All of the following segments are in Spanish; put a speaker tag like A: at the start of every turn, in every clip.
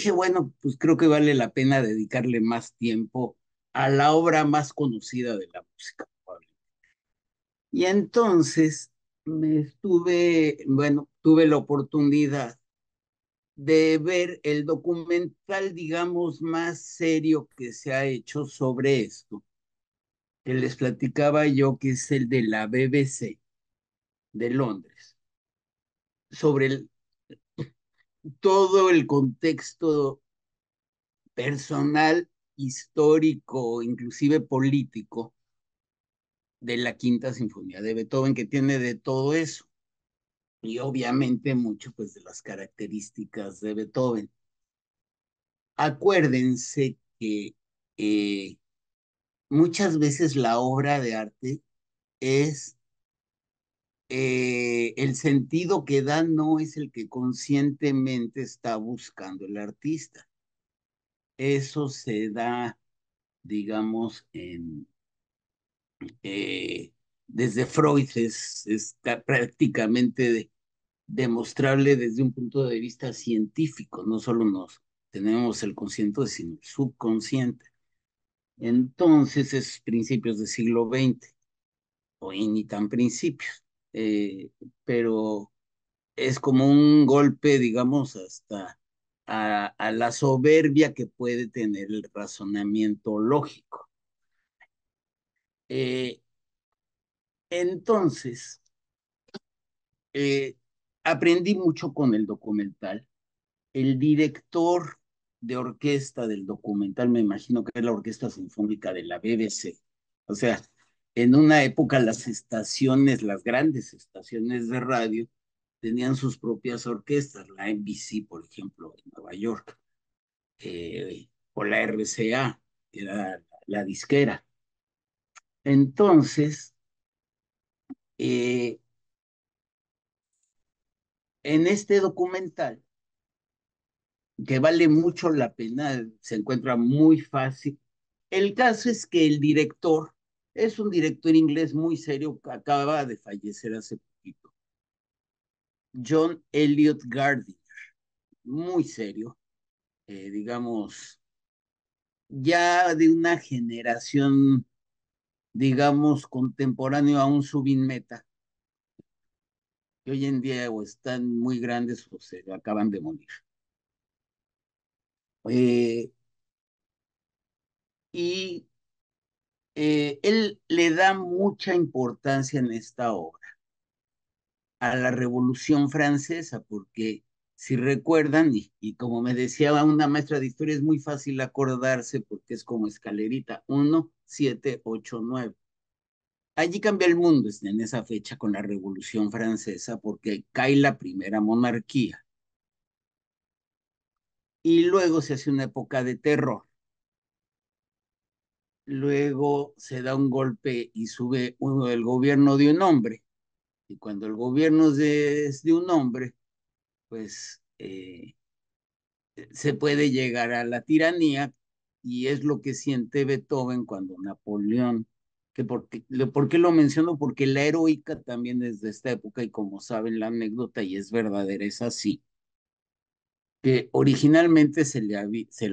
A: dije, bueno, pues creo que vale la pena dedicarle más tiempo a la obra más conocida de la música. Y entonces bueno, tuve la oportunidad de ver el documental, digamos, más serio que se ha hecho sobre esto, que les platicaba yo, que es el de la BBC de Londres, sobre todo el contexto personal, histórico, inclusive político de la Quinta Sinfonía de Beethoven, que tiene de todo eso. Y obviamente mucho pues de las características de Beethoven. Acuérdense que eh, muchas veces la obra de arte es el sentido que da no es el que conscientemente está buscando el artista. Eso se da, digamos, eh, desde Freud, es prácticamente demostrable desde un punto de vista científico. No solo nos tenemos el consciente, sino el subconsciente. Entonces, es principios del siglo XX, o ni tan principios, pero es como un golpe, digamos, hasta a la soberbia que puede tener el razonamiento lógico. Eh, entonces, eh, aprendí mucho con el documental. El director de orquesta del documental, me imagino que es la Orquesta Sinfónica de la BBC. O sea, en una época las estaciones, las grandes estaciones de radio, tenían sus propias orquestas, la NBC, por ejemplo, en Nueva York, o la RCA, que era la disquera. Entonces, eh, en este documental, que vale mucho la pena, se encuentra muy fácil. El caso es que el director es un director inglés muy serio, que acaba de fallecer hace poquito, John Elliot Gardiner, muy serio, digamos, ya de una generación, digamos, contemporáneo a un Zubin Mehta, que hoy en día o están muy grandes o se acaban de morir. Eh, y él le da mucha importancia en esta obra a la Revolución Francesa, porque si recuerdan, y como me decía una maestra de historia, es muy fácil acordarse porque es como escalerita, 1, 7, 8, 9. Allí cambia el mundo en esa fecha con la Revolución Francesa porque cae la primera monarquía y luego se hace una época de terror. Luego se da un golpe y sube el gobierno de un hombre. Y cuando el gobierno es de un hombre, pues se puede llegar a la tiranía y es lo que siente Beethoven cuando Napoleón, ¿por qué lo menciono? Porque la heroica también es de esta época y como saben la anécdota y es verdadera, es así, que originalmente se le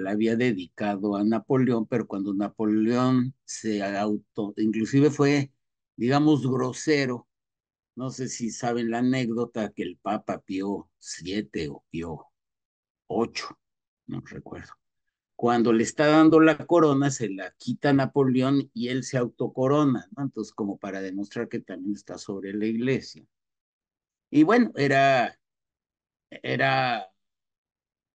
A: había dedicado a Napoleón, pero cuando Napoleón inclusive fue, digamos, grosero, no sé si saben la anécdota que el Papa Pío VII o Pío VIII, no recuerdo. Cuando le está dando la corona, se la quita Napoleón y él se autocorona, ¿no? Entonces, como para demostrar que también está sobre la iglesia. Y bueno, era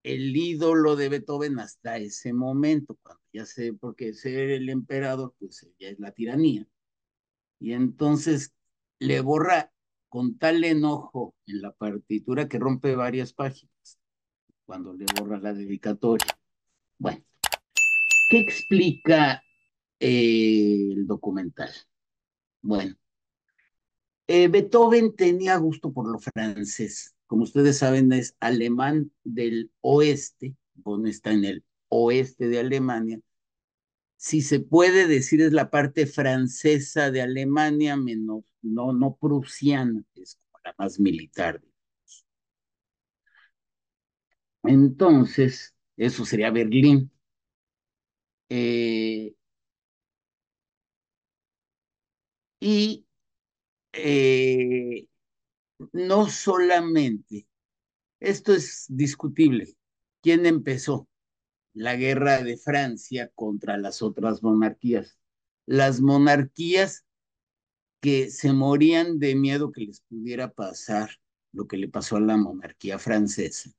A: el ídolo de Beethoven hasta ese momento, cuando ya sé, porque ser el emperador, pues ya es la tiranía. Y entonces le borra con tal enojo en la partitura que rompe varias páginas cuando le borra la dedicatoria. Bueno, ¿qué explica el documental? Bueno, Beethoven tenía gusto por lo francés. Como ustedes saben, es alemán del oeste, bueno, está en el oeste de Alemania. Si se puede decir, es la parte francesa de Alemania, menos, no prusiana, que es como la más militar. Entonces, eso sería Berlín. Eh, y eh, no solamente, esto es discutible, ¿quién empezó la guerra de Francia contra las otras monarquías? Las monarquías que se morían de miedo que les pudiera pasar lo que le pasó a la monarquía francesa.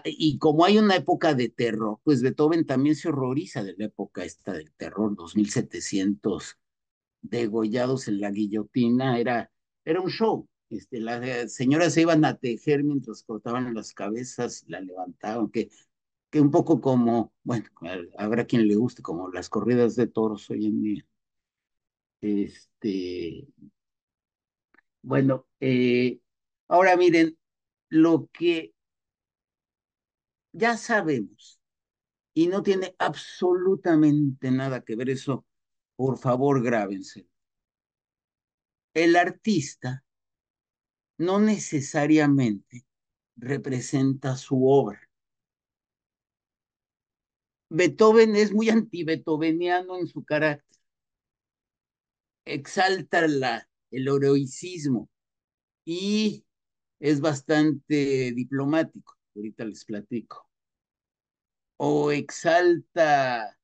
A: Y como hay una época de terror, pues Beethoven también se horroriza de la época esta del terror, 2700 degollados en la guillotina, era un show. Las señoras se iban a tejer mientras cortaban las cabezas, la levantaban, que un poco como, bueno, habrá quien le guste, como las corridas de toros hoy en día. Este, bueno, ahora miren, lo que ya sabemos, y no tiene absolutamente nada que ver eso, por favor, grábense. El artista no necesariamente representa su obra. Beethoven es muy anti-beethoveniano en su carácter, exalta el heroicismo y es bastante diplomático, ahorita les platico, o exalta,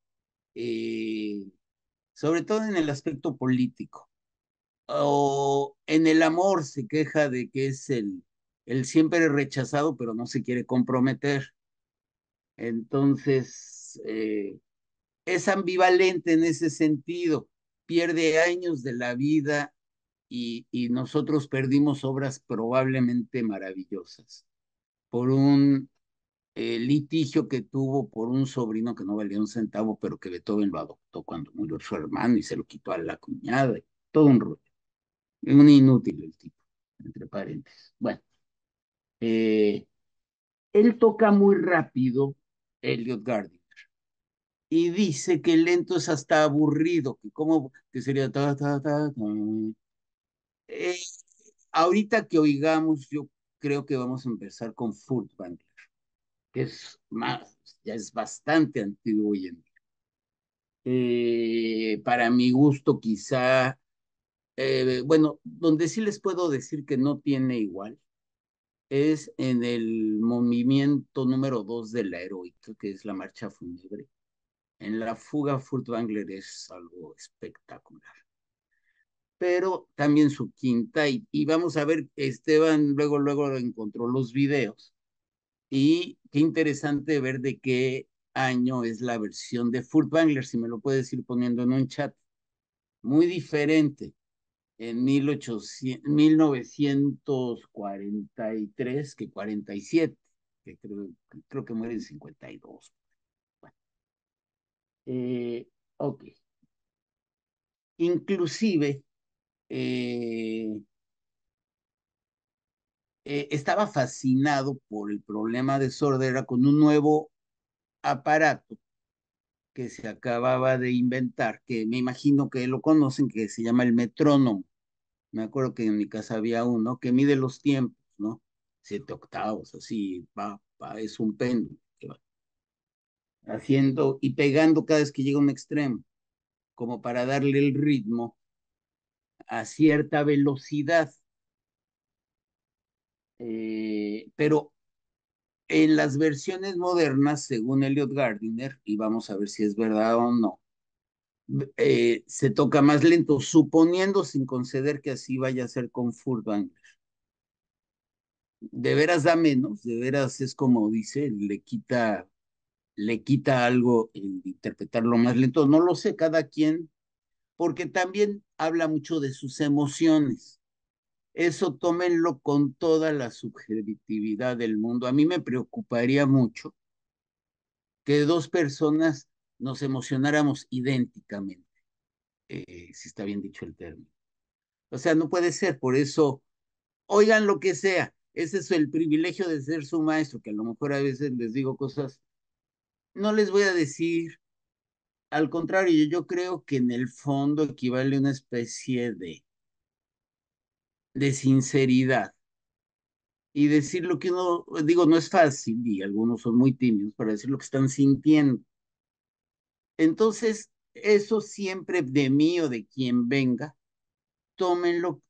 A: eh, sobre todo en el aspecto político, o en el amor se queja de que es el siempre rechazado, pero no se quiere comprometer. Entonces, es ambivalente en ese sentido, pierde años de la vida y nosotros perdimos obras probablemente maravillosas por un litigio que tuvo por un sobrino que no valía un centavo, pero que Beethoven lo adoptó cuando murió su hermano y se lo quitó a la cuñada, y todo un rollo. Un inútil el tipo, entre paréntesis. Bueno, eh, él toca muy rápido Elliot Gardiner y dice que lento es hasta aburrido, que como que sería ta, ta, ta, ta. Eh, Ahorita que oigamos, yo creo que vamos a empezar con Furtwängler, que es más, ya es bastante antiguo hoy en día. Para mi gusto, quizá, bueno, donde sí les puedo decir que no tiene igual es en el movimiento número 2 de la heroica, que es la marcha fúnebre. En la fuga Furtwängler es algo espectacular. Pero también su quinta, y vamos a ver, Esteban luego encontró los videos, y qué interesante ver de qué año es la versión de Furtwängler, si me lo puedes ir poniendo en un chat. Muy diferente, en 1943 que 47, que creo que muere en 52. Bueno, ok. Inclusive, eh, estaba fascinado por el problema de sordera con un nuevo aparato que se acababa de inventar, que me imagino que lo conocen, que se llama el metrónomo. Me acuerdo que en mi casa había uno que mide los tiempos, ¿no? 7 octavos, así, es un péndulo, que va haciendo y pegando cada vez que llega a un extremo, como para darle el ritmo a cierta velocidad. Pero en las versiones modernas, según Elliot Gardiner, y vamos a ver si es verdad o no, se toca más lento, suponiendo sin conceder que así vaya a ser con Furtwängler. De veras da menos, de veras es como dice, le quita algo el interpretarlo más lento. No lo sé, cada quien, porque también habla mucho de sus emociones. Eso tómenlo con toda la subjetividad del mundo. A mí me preocuparía mucho que dos personas nos emocionáramos idénticamente, si está bien dicho el término. O sea, no puede ser, por eso, oigan lo que sea. Ese es el privilegio de ser su maestro, que a lo mejor a veces les digo cosas, no les voy a decir, al contrario, yo creo que en el fondo equivale a una especie de sinceridad. y decir lo que uno, digo, no es fácil y algunos son muy tímidos para decir lo que están sintiendo. Entonces, eso siempre de mí o de quien venga, tómenlo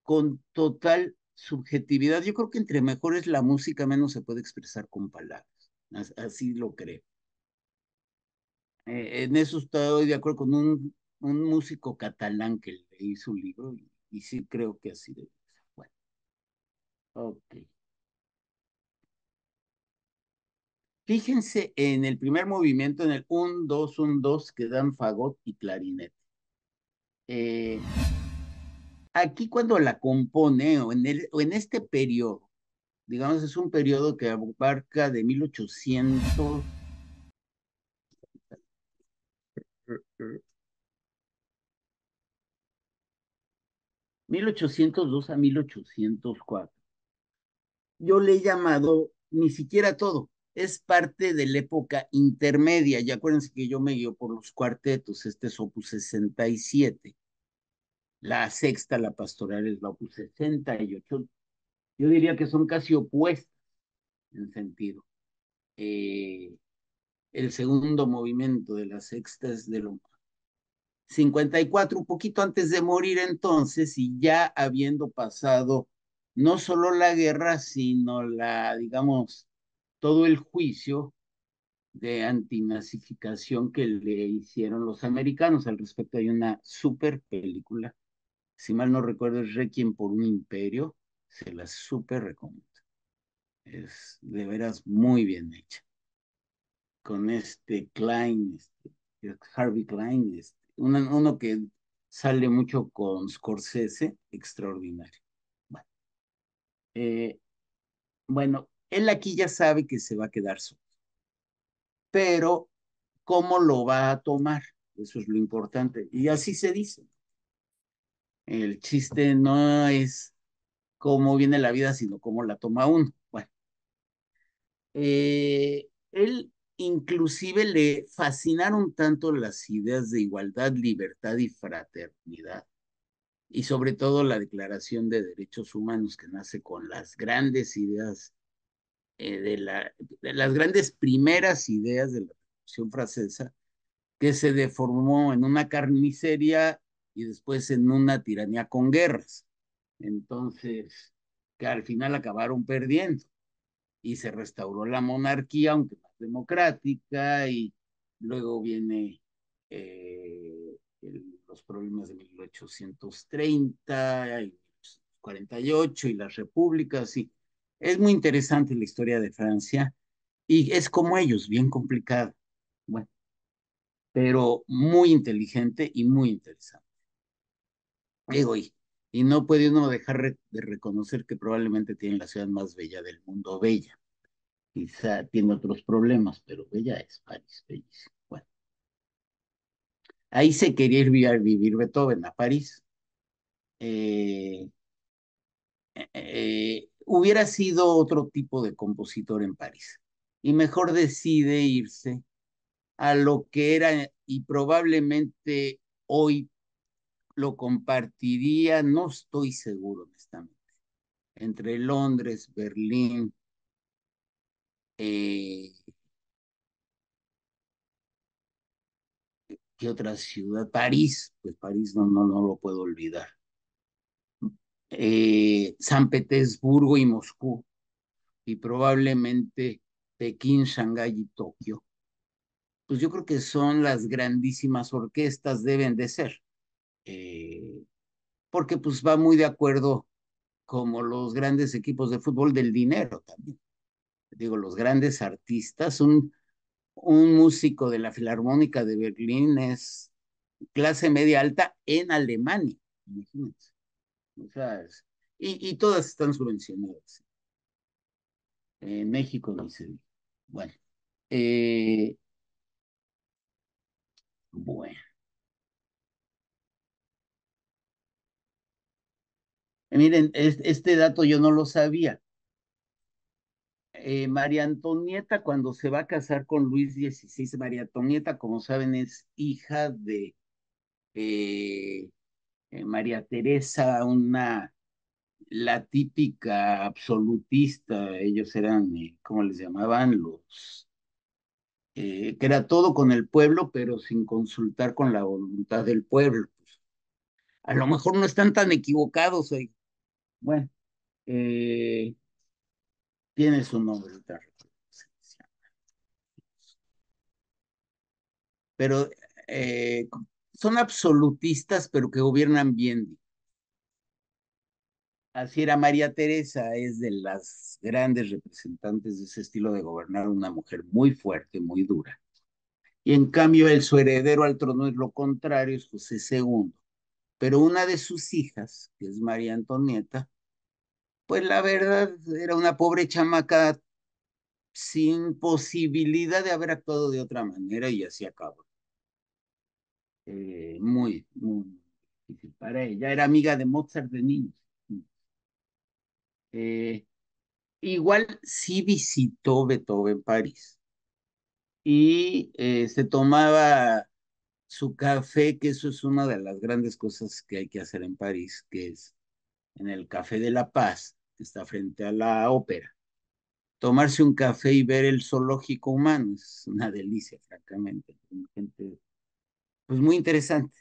A: con total subjetividad. Yo creo que entre mejor es la música, menos se puede expresar con palabras. Así lo creo. En eso estoy de acuerdo con un músico catalán que leí su libro y sí creo que así debe ser. Bueno, ok. Fíjense en el primer movimiento, en el 1, 2, 1, 2, que dan fagot y clarinete. Eh, Aquí cuando la compone o en este periodo, digamos, es un periodo que abarca de 1802 a 1804. Yo le he llamado ni siquiera todo, es parte de la época intermedia. Ya acuérdense que yo me guío por los cuartetos, este es opus 67, la sexta, la pastoral, es la opus 68. Yo diría que son casi opuestas en sentido. Eh, el segundo movimiento de la sexta es de lo 54, un poquito antes de morir entonces, y ya habiendo pasado no solo la guerra, sino digamos, todo el juicio de antinazificación que le hicieron los americanos. Al respecto hay una super película, si mal no recuerdo es Requiem por un imperio, se la super recomiendo. Es de veras muy bien hecha. Con este Klein, Harvey Klein, uno que sale mucho con Scorsese, extraordinario. Bueno, eh, bueno, él aquí ya sabe que se va a quedar solo, pero ¿cómo lo va a tomar? Eso es lo importante. Y así se dice. El chiste no es cómo viene la vida, sino cómo la toma uno. Bueno, él inclusive le fascinaron tanto las ideas de igualdad, libertad y fraternidad, y sobre todo la Declaración de Derechos Humanos que nace con las grandes ideas de las grandes primeras ideas de la Revolución Francesa, que se deformó en una carnicería y después en una tiranía con guerras. Entonces, que al final acabaron perdiendo y se restauró la monarquía, aunque más democrática, y luego viene los problemas de 1830 y 1848 y las repúblicas. Y es muy interesante la historia de Francia y es como ellos, bien complicada, bueno, pero muy inteligente y muy interesante. Digo, y no puede uno dejar de reconocer que probablemente tiene la ciudad más bella del mundo, bella. Quizá tiene otros problemas, pero bella es París, bellísima. Bueno, ahí se quería ir a vivir Beethoven a París. Eh, Hubiera sido otro tipo de compositor en París y mejor decide irse a lo que era y probablemente hoy lo compartiría, no estoy seguro honestamente, entre Londres, Berlín, eh, ¿qué otra ciudad? París, pues París no lo puedo olvidar. San Petersburgo y Moscú, y probablemente Pekín, Shanghái y Tokio. Pues yo creo que son las grandísimas orquestas, deben de ser, eh, porque pues va muy de acuerdo como los grandes equipos de fútbol del dinero también. Digo, los grandes artistas, un músico de la Filarmónica de Berlín es clase media alta en Alemania, imagínense. O sea, y todas están subvencionadas. En México ni se diga. Bueno, eh, bueno. Miren, este dato yo no lo sabía. María Antonieta, cuando se va a casar con Luis XVI, María Antonieta, como saben, es hija de eh, María Teresa, una la típica absolutista, ellos eran, ¿cómo les llamaban? Que era todo con el pueblo, pero sin consultar con la voluntad del pueblo. A lo mejor no están tan equivocados, oye. Bueno, eh, tiene su nombre, ahorita recuerdo cómo se llama. Pero eh, son absolutistas, pero que gobiernan bien. Así era María Teresa, es de las grandes representantes de ese estilo de gobernar, una mujer muy fuerte, muy dura. Y en cambio, su heredero al trono es lo contrario, es José II. Pero una de sus hijas, que es María Antonieta, pues la verdad era una pobre chamaca sin posibilidad de haber actuado de otra manera y así acabó. Muy, muy difícil para ella. Era amiga de Mozart de niños. Eh, Igual sí visitó Beethoven París y se tomaba su café, que eso es una de las grandes cosas que hay que hacer en París, que es en el Café de la Paz, que está frente a la ópera. Tomarse un café y ver el zoológico humano es una delicia, francamente. Gente, pues muy interesante,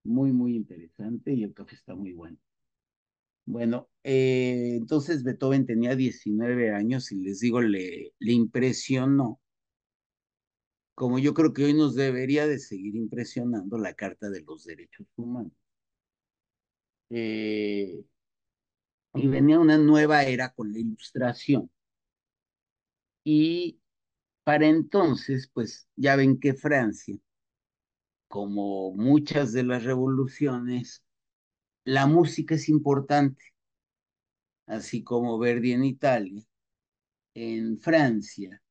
A: muy, muy interesante y el café está muy bueno. Bueno, entonces Beethoven tenía 19 años y les digo, le impresionó, como yo creo que hoy nos debería de seguir impresionando la Carta de los Derechos Humanos. Eh, y venía una nueva era con la Ilustración. Y para entonces, pues ya ven que Francia, como muchas de las revoluciones, la música es importante, así como Verdi en Italia. En Francia,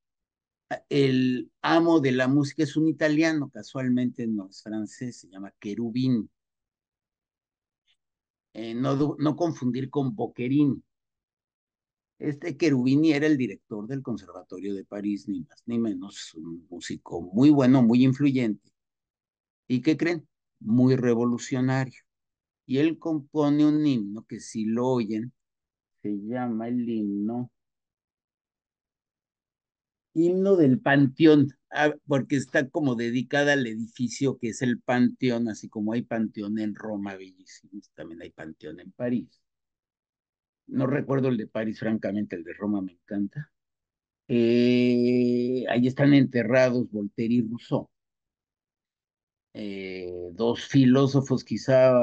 A: el amo de la música es un italiano, casualmente no es francés, se llama Cherubini. No confundir con Boccherini. Este Cherubini era el director del Conservatorio de París, ni más ni menos, un músico muy bueno, muy influyente. ¿Y qué creen? Muy revolucionario. Y él compone un himno que si lo oyen, se llama el himno del Panteón, porque está como dedicada al edificio que es el Panteón, así como hay Panteón en Roma, bellísimo, también hay Panteón en París. No recuerdo el de París, francamente, el de Roma me encanta. Ahí están enterrados Voltaire y Rousseau, dos filósofos quizá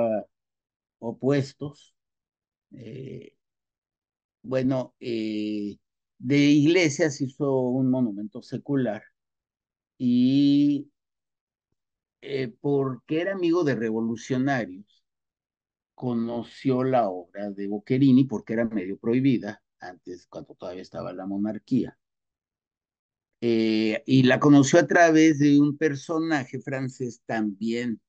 A: opuestos. Eh, bueno, de Iglesias hizo un monumento secular y porque era amigo de revolucionarios, conoció la obra de Boccherini porque era medio prohibida antes, cuando todavía estaba la monarquía. Y la conoció a través de un personaje francés también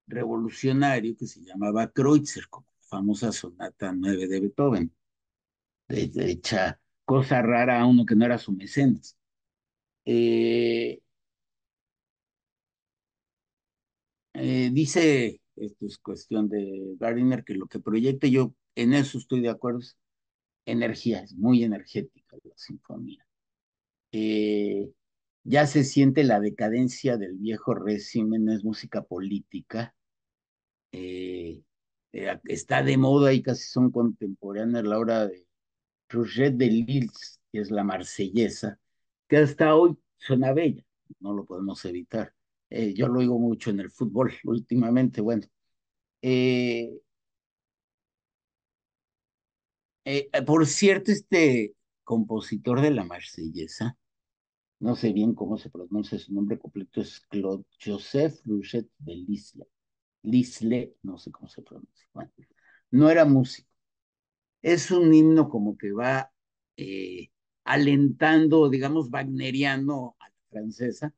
A: revolucionario que se llamaba Kreutzer, como la famosa sonata 9 de Beethoven, hecha cosa rara a uno que no era su mecenas. Eh, Dice, esto es cuestión de Gardiner, que lo que proyecte yo, en eso estoy de acuerdo, es energía, es muy energética la sinfonía. Eh, ya se siente la decadencia del viejo régimen, es música política, eh, está de moda y casi son contemporáneas la obra de Roger de Lille, que es la marsellesa, que hasta hoy suena bella, no lo podemos evitar. Yo lo oigo mucho en el fútbol últimamente, bueno. Eh, por cierto, este compositor de la marsellesa, no sé bien cómo se pronuncia su nombre completo, es Claude Joseph Rouget de Lisle. Lisle, no sé cómo se pronuncia. Bueno, no era músico. Es un himno como que va eh, alentando, digamos, wagneriano a la francesa,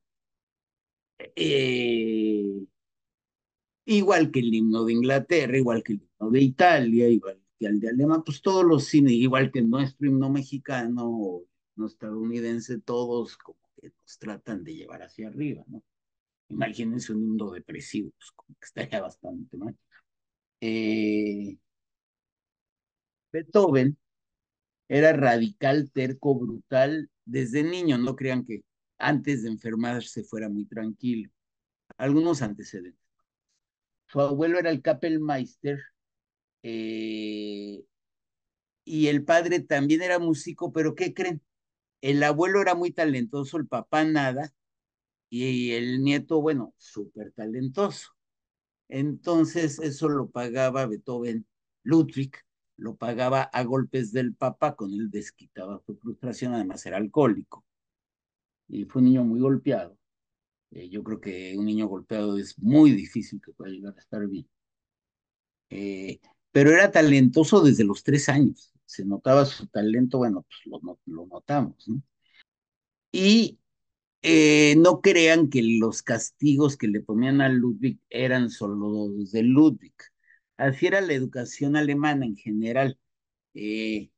A: eh, igual que el himno de Inglaterra, igual que el himno de Italia, igual que el de Alemania, pues todos los cines, igual que nuestro himno mexicano o no estadounidense, todos como que nos tratan de llevar hacia arriba, ¿no? Imagínense un himno depresivo, pues como que estaría bastante mal. Eh, Beethoven era radical, terco, brutal desde niño. No crean que antes de enfermarse fuera muy tranquilo. Algunos antecedentes. Su abuelo era el Kapellmeister, eh, y el padre también era músico, pero ¿qué creen? El abuelo era muy talentoso, el papá nada, y el nieto, bueno, súper talentoso. Entonces, eso lo pagaba Beethoven, Ludwig, lo pagaba a golpes del papá, con él desquitaba su frustración, además era alcohólico, y fue un niño muy golpeado. Yo creo que un niño golpeado es muy difícil que pueda llegar a estar bien. Eh, pero era talentoso desde los 3 años. Se notaba su talento, bueno, pues lo notamos, ¿no? Y no crean que los castigos que le ponían a Ludwig eran solo los de Ludwig. Así era la educación alemana en general. Eh,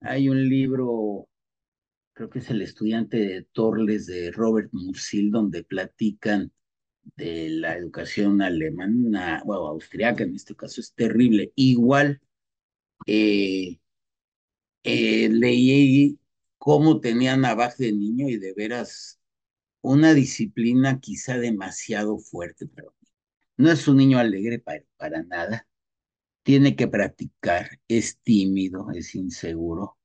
A: Hay un libro, creo que es El estudiante de Torles de Robert Musil, donde platican de la educación alemana, o austriaca en este caso, es terrible. Igual eh, leí cómo tenían a Bach de niño y de veras una disciplina quizá demasiado fuerte, pero no es un niño alegre para nada. Tiene que practicar, es tímido, es inseguro,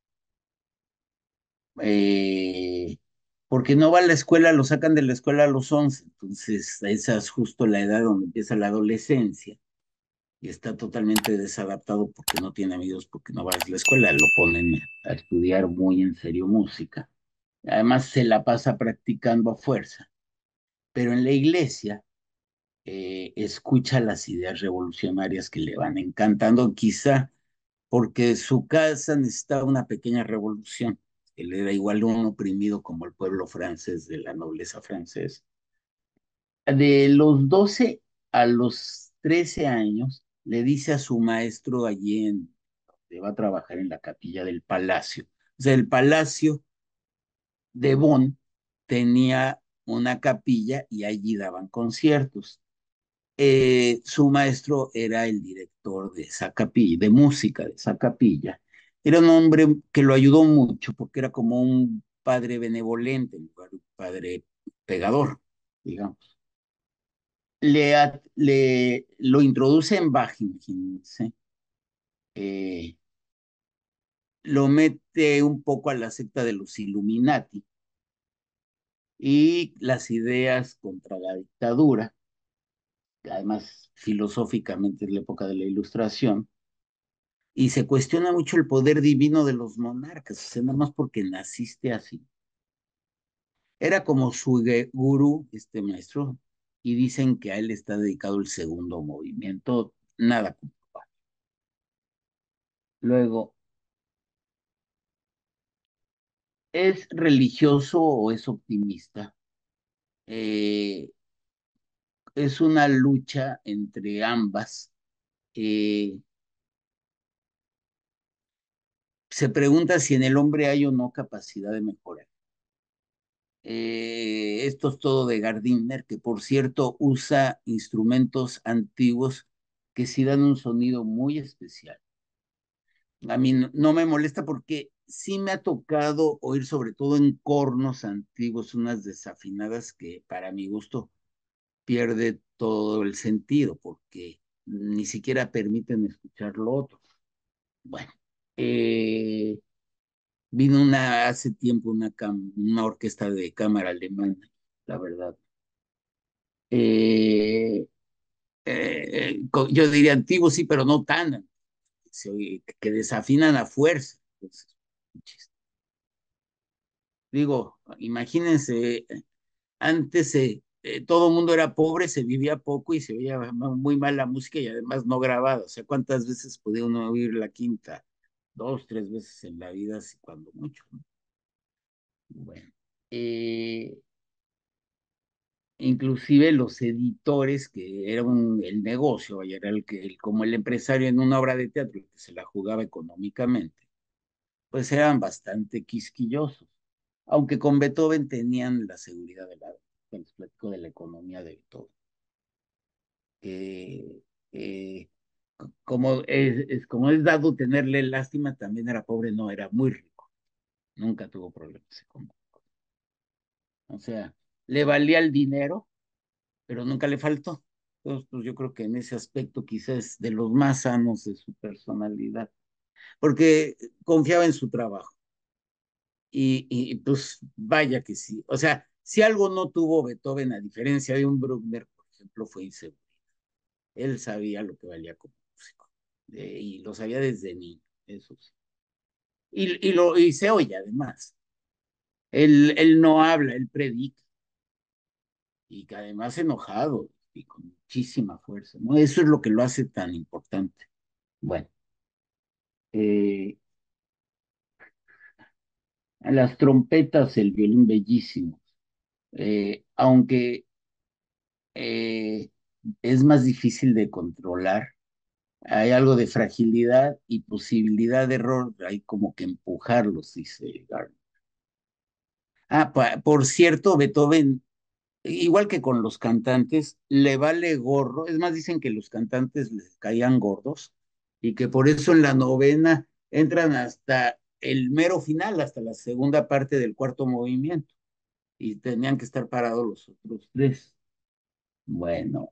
A: eh, porque no va a la escuela, lo sacan de la escuela a los 11, entonces esa es justo la edad donde empieza la adolescencia y está totalmente desadaptado porque no tiene amigos, porque no va a la escuela, lo ponen a estudiar muy en serio música. Además se la pasa practicando a fuerza, pero en la iglesia escucha las ideas revolucionarias que le van encantando, quizá porque su casa necesitaba una pequeña revolución. Él era igual un oprimido como el pueblo francés de la nobleza francesa. De los 12 a los 13 años, le dice a su maestro allí que va a trabajar en la capilla del palacio. O sea, el palacio de Bonn tenía una capilla y allí daban conciertos. Su maestro era el director de esa capilla, de música de esa capilla. Era un hombre que lo ayudó mucho porque era como un padre benevolente en lugar de un padre pegador, digamos. Lo introduce en Bach, imagínense. Eh, lo mete un poco a la secta de los Illuminati y las ideas contra la dictadura, que además filosóficamente es la época de la Ilustración, y se cuestiona mucho el poder divino de los monarcas, o sea, nada más porque naciste así. Era como su gurú, este maestro, y dicen que a él está dedicado el segundo movimiento, nada comprobado. Luego, ¿es religioso o es optimista? Eh, es una lucha entre ambas. Eh, Se pregunta si en el hombre hay o no capacidad de mejorar. Esto es todo de Gardiner, que por cierto usa instrumentos antiguos que sí dan un sonido muy especial. A mí no me molesta porque sí me ha tocado oír, sobre todo en cornos antiguos, unas desafinadas que para mi gusto pierde todo el sentido porque ni siquiera permiten escuchar lo otro. Bueno, eh, vino hace tiempo una orquesta de cámara alemana, la verdad. Eh, yo diría antiguos, sí, pero no tan, que desafinan a fuerza. Entonces, digo, imagínense, antes todo el mundo era pobre, se vivía poco y se veía muy mal la música y además no grabada. O sea, ¿cuántas veces podía uno oír la quinta? 2, 3 veces en la vida, así cuando mucho, ¿no? Bueno, eh, inclusive los editores, que era el negocio, vaya, era como el empresario en una obra de teatro que se la jugaba económicamente, pues eran bastante quisquillosos, aunque con Beethoven tenían la seguridad que les platico de la economía de Beethoven. Eh, eh, Como es dado tenerle lástima, también era pobre, no, era muy rico, nunca tuvo problemas económicos. O sea, le valía el dinero, pero nunca le faltó. Entonces, pues yo creo que en ese aspecto quizás es de los más sanos de su personalidad, porque confiaba en su trabajo. Pues vaya que sí. O sea, si algo no tuvo Beethoven, a diferencia de un Bruckner, por ejemplo, fue inseguridad. Él sabía lo que valía como músico, y lo sabía desde niño, eso sí. Y se oye además. Él no habla, él predica, y que además enojado y con muchísima fuerza, ¿no? Eso es lo que lo hace tan importante. Bueno, eh, las trompetas, el violín bellísimo, aunque eh, es más difícil de controlar, hay algo de fragilidad y posibilidad de error, hay como que empujarlos, dice Gardner. Por cierto, Beethoven, igual que con los cantantes, le vale gorro. Es más, dicen que los cantantes les caían gordos y que por eso en la novena entran hasta el mero final, hasta la segunda parte del cuarto movimiento, y tenían que estar parados los otros tres. Bueno,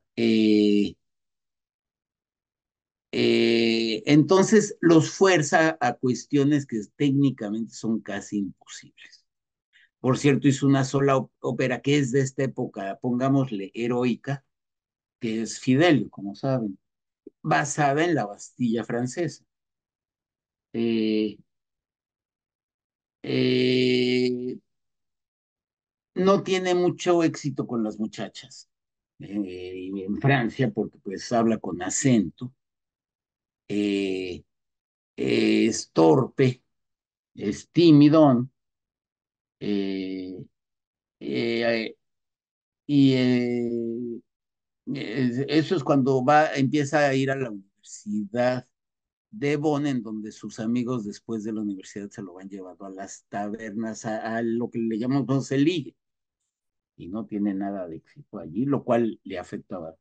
A: entonces los fuerza a cuestiones que técnicamente son casi imposibles. Por cierto, hizo una sola ópera que es de esta época, pongámosle heroica, que es Fidelio, como saben, basada en la Bastilla francesa. Eh, eh, no tiene mucho éxito con las muchachas en Francia porque pues habla con acento, eh, es torpe, es tímido, eh, eh, y eso es cuando empieza a ir a la universidad de Bonn, en donde sus amigos después de la universidad se lo van llevando a las tabernas, a lo que le llamamos el ligue, y no tiene nada de éxito allí, lo cual le afectaba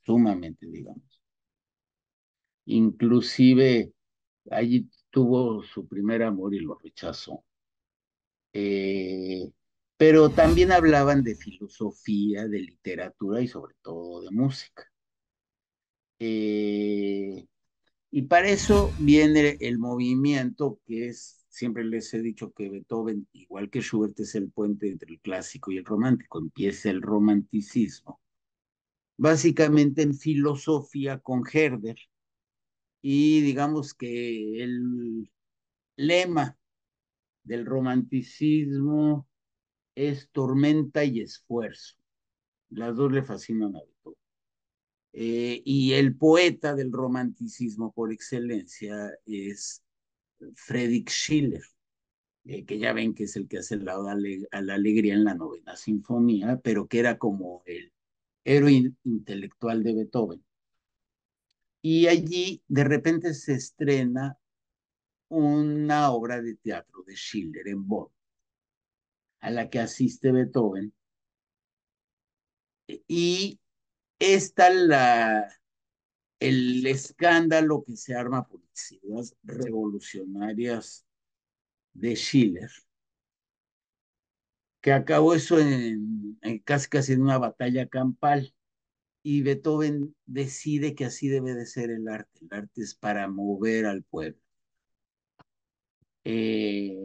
A: sumamente, digamos. Inclusive allí tuvo su primer amor y lo rechazó. Eh, pero también hablaban de filosofía, de literatura y sobre todo de música. Eh, Y para eso viene el movimiento que es, siempre les he dicho que Beethoven, igual que Schubert, es el puente entre el clásico y el romántico. Empieza el romanticismo, básicamente en filosofía con Herder, y digamos que el lema del romanticismo es tormenta y esfuerzo. Las dos le fascinan a Beethoven. Y el poeta del romanticismo por excelencia es Friedrich Schiller, que ya ven que es el que hace la oda a la alegría en la novena sinfonía, pero que era como el héroe intelectual de Beethoven. Y allí de repente se estrena una obra de teatro de Schiller en Bonn, a la que asiste Beethoven, y está el escándalo que se arma por las ideas revolucionarias de Schiller, que acabó eso casi casi en una batalla campal. Y Beethoven decide que así debe de ser el arte. El arte es para mover al pueblo. Eh,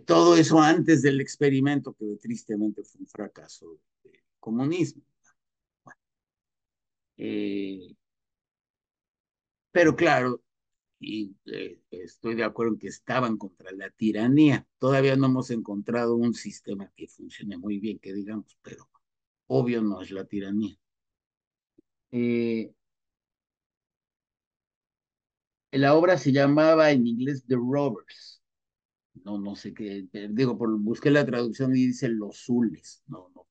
A: todo eso antes del experimento que tristemente fue un fracaso del comunismo. Bueno, eh, pero claro, estoy de acuerdo en que estaban contra la tiranía. Todavía no hemos encontrado un sistema que funcione muy bien, que digamos, pero obvio no es la tiranía. Eh, la obra se llamaba en inglés The Robbers. No sé qué, digo, busqué la traducción y dice los zules,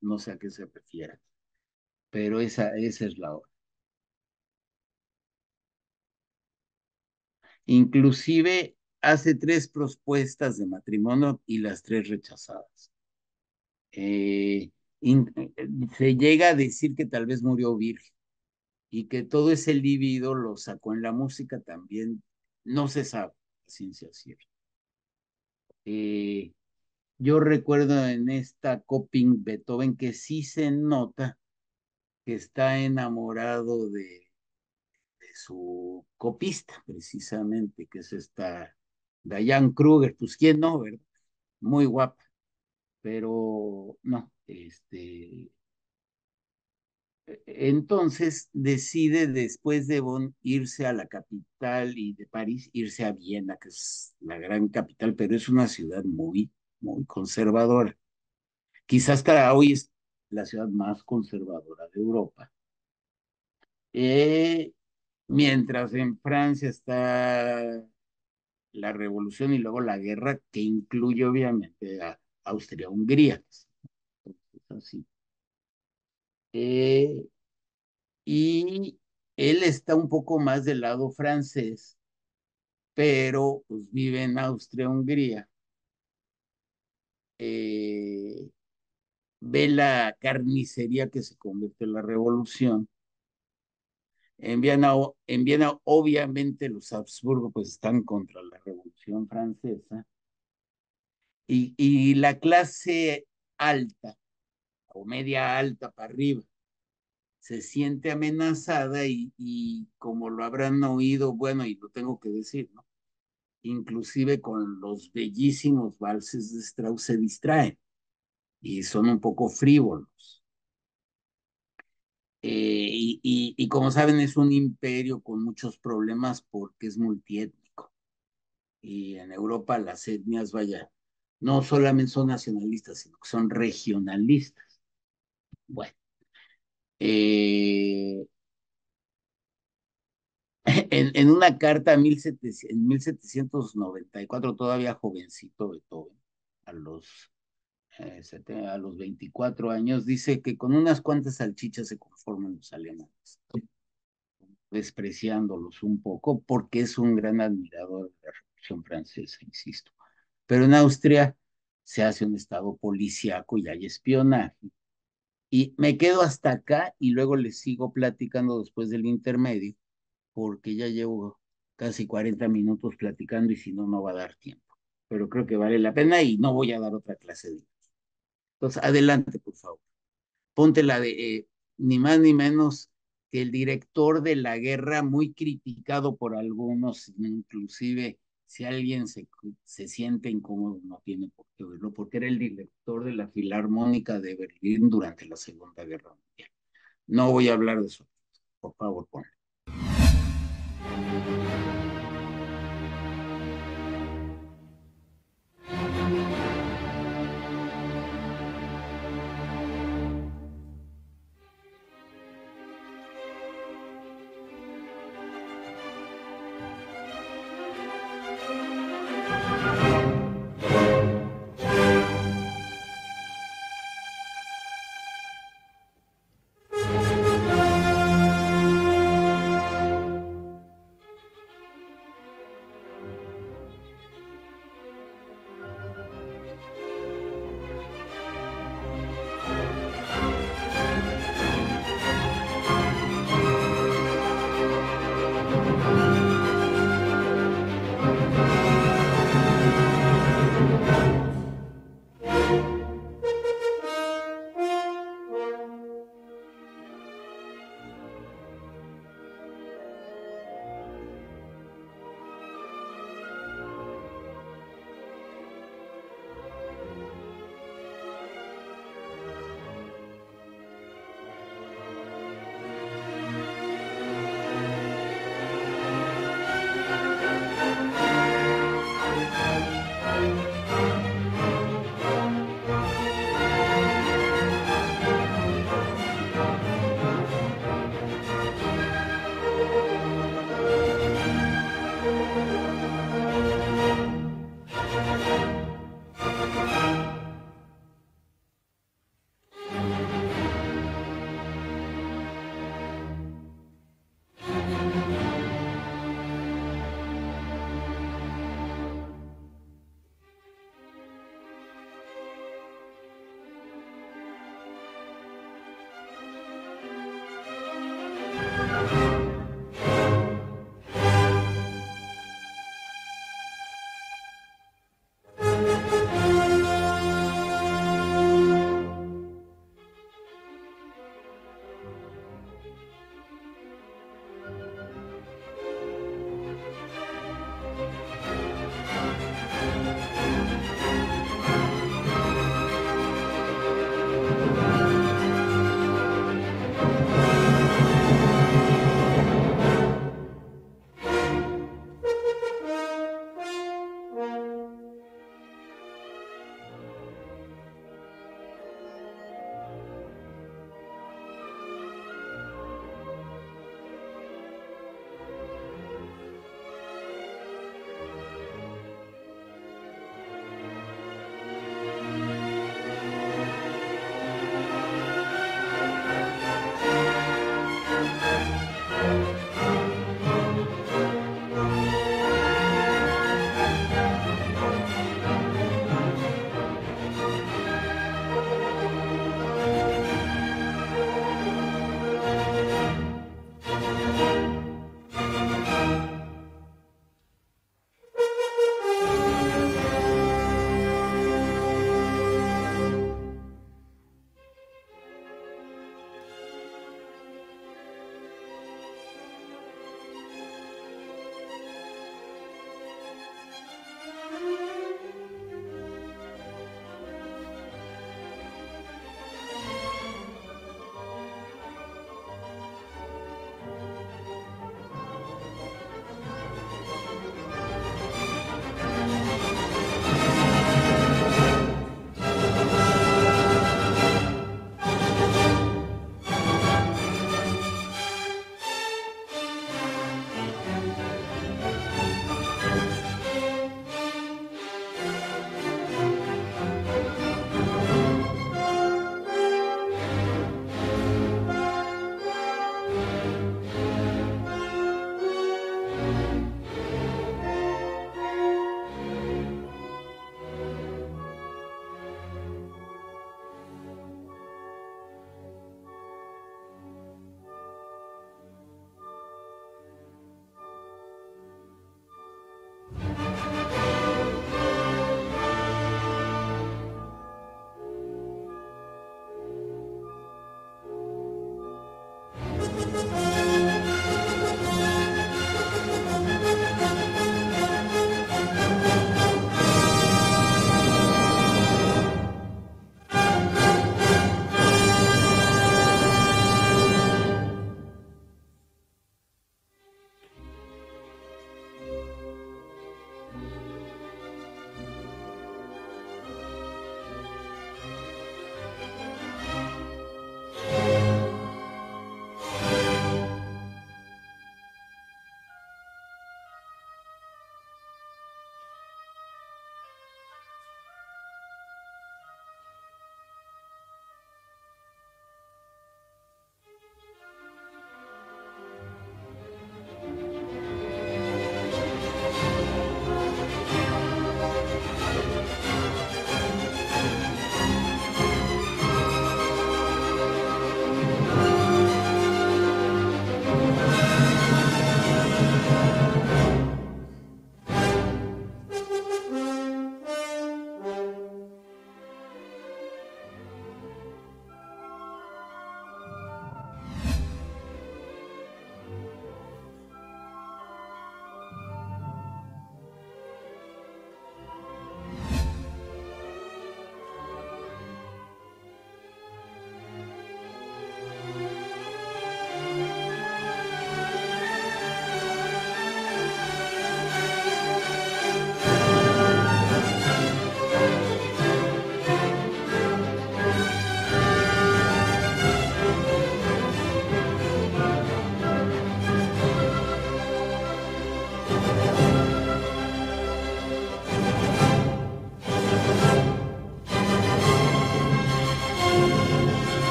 A: no sé a qué se refiere, pero esa es la obra. Inclusive hace tres propuestas de matrimonio y las tres rechazadas. Eh, in- se llega a decir que tal vez murió virgen, y que todo ese libido lo sacó en la música también, no se sabe, a ciencia cierta. Eh, yo recuerdo en esta Coping Beethoven que sí se nota que está enamorado de su copista, precisamente, que es esta Diane Kruger, pues quién no, ¿verdad? Muy guapa, pero no, entonces decide después de Bonn irse a la capital y de París, irse a Viena, que es la gran capital, pero es una ciudad muy, muy conservadora. Quizás cada hoy es la ciudad más conservadora de Europa. Eh, Mientras en Francia está la revolución y luego la guerra, que incluye obviamente a Austria-Hungría. Entonces, así. Eh, y él está un poco más del lado francés, pero pues vive en Austria-Hungría. Eh, Ve la carnicería que se convierte en la revolución. En Viena, obviamente, los Habsburgo pues están contra la Revolución Francesa y la clase alta o media alta para arriba se siente amenazada y como lo habrán oído, bueno, y lo tengo que decir, ¿no? Inclusive con los bellísimos valses de Strauss se distraen y son un poco frívolos. Y como saben, es un imperio con muchos problemas porque es multiétnico. Y en Europa las etnias, vaya, no solamente son nacionalistas, sino que son regionalistas. Bueno, eh, en una carta en 1794, todavía jovencito Beethoven, a los, a los 24 años, dice que con unas cuantas salchichas se conforman los alemanes, despreciándolos un poco porque es un gran admirador de la Revolución Francesa, insisto. Pero en Austria se hace un estado policíaco y hay espionaje. Y me quedo hasta acá y luego les sigo platicando después del intermedio, porque ya llevo casi 40 minutos platicando y si no, no va a dar tiempo. Pero creo que vale la pena y no voy a dar otra clase de... Entonces, adelante, por favor. Ponte la de ni más ni menos que el director de la guerra, muy criticado por algunos, inclusive si alguien se siente incómodo, no tiene por qué verlo, porque era el director de la Filarmónica de Berlín durante la Segunda Guerra Mundial. No voy a hablar de eso, por favor, ponle.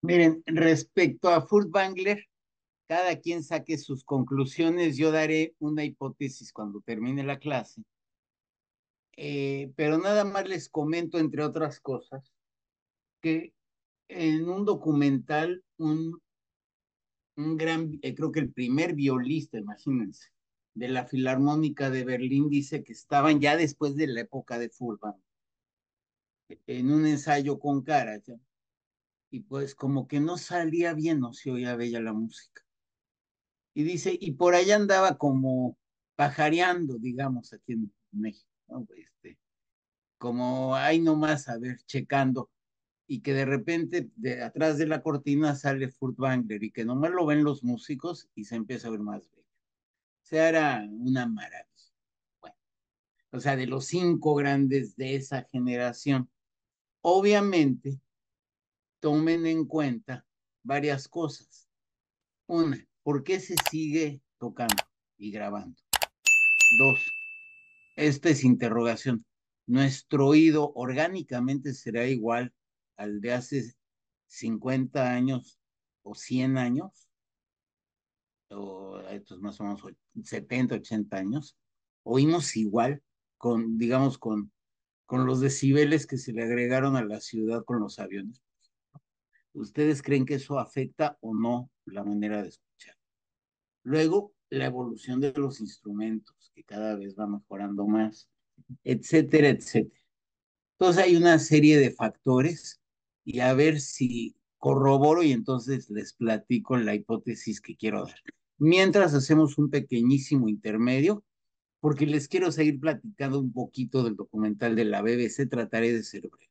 A: Miren, respecto a Furtwängler, cada quien saque sus conclusiones. Yo daré una hipótesis cuando termine la clase. Pero nada más les comento, entre otras cosas, que en un documental, un gran, creo que el primer violista, imagínense, de la Filarmónica de Berlín, dice que estaban ya después de la época de Furtwängler, en un ensayo con Karajan, y pues como que no salía bien, no se oía bella la música. Y dice, y por allá andaba como pajareando, digamos, aquí en México, ¿no? Como ahí nomás, a ver, checando, y que de repente de atrás de la cortina sale Furtwängler y que nomás lo ven los músicos y se empieza a ver más bello. O sea, era una maravilla. Bueno, o sea, de los cinco grandes de esa generación, obviamente tomen en cuenta varias cosas. Una, ¿por qué se sigue tocando y grabando? Dos, esta es interrogación. ¿Nuestro oído orgánicamente será igual al de hace 50 años o 100 años? O estos más o menos 70, 80 años. ¿Oímos igual con, digamos, con los decibeles que se le agregaron a la ciudad con los aviones? ¿Ustedes creen que eso afecta o no la manera de escuchar? Luego, la evolución de los instrumentos, que cada vez va mejorando más, etcétera, etcétera. Entonces hay una serie de factores y a ver si corroboro y entonces les platico la hipótesis que quiero dar. Mientras hacemos un pequeñísimo intermedio, porque les quiero seguir platicando un poquito del documental de la BBC, trataré de ser breve.